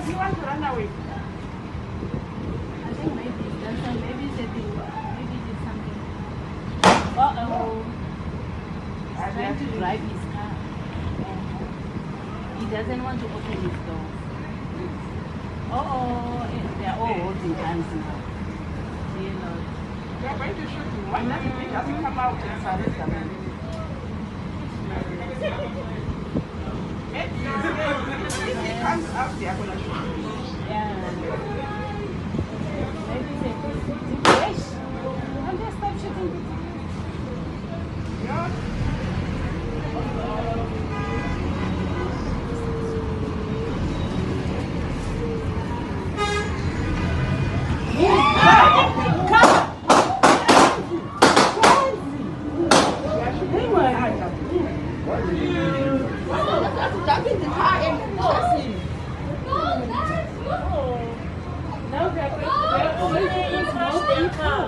Does he want to run away? I think maybe that's maybe it's a thing. Maybe it's something. Uh-oh. He's trying to drive his car. He doesn't want to open his door. Uh-oh. They're all holding hands now. Dear Lord. They're going to shoot him. Why doesn't he just come out and arrest the man? Maybe if he comes out, they are going to shoot him. Yeah. Maybe it's a yes. I'm just stop shooting. Yeah. Jump in the car and chase him. Now they're going to smoke in car.